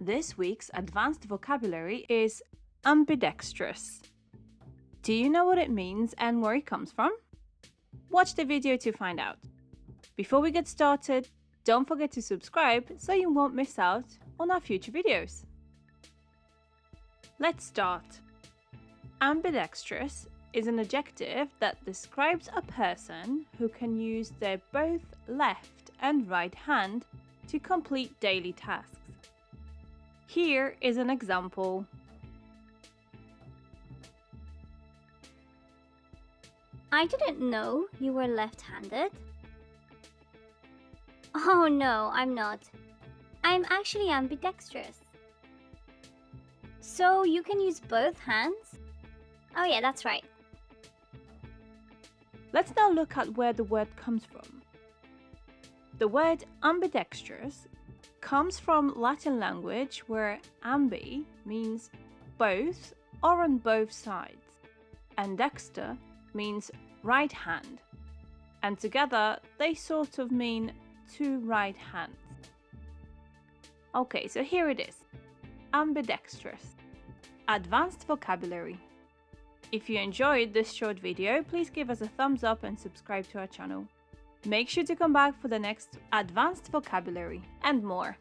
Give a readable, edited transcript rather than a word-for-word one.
This week's advanced vocabulary is ambidextrous. Do you know what it means and where it comes from? Watch the video to find out. Before we get started, don't forget to subscribe so you won't miss out on our future videos. Let's start. Ambidextrous is an adjective that describes a person who can use their both left and right hand to complete daily tasks. Here is an example. I didn't know you were left-handed. Oh no, I'm not. I'm actually ambidextrous. So you can use both hands? Oh yeah, that's right. Let's now look at where the word comes from. The word ambidextrous comes from Latin language where ambi means both or on both sides, and dexter means right hand, and together they sort of mean two right hands. Okay, so here it is. Ambidextrous. Advanced vocabulary. If you enjoyed this short video, please give us a thumbs up and subscribe to our channel. Make sure to come back for the next advanced vocabulary and more.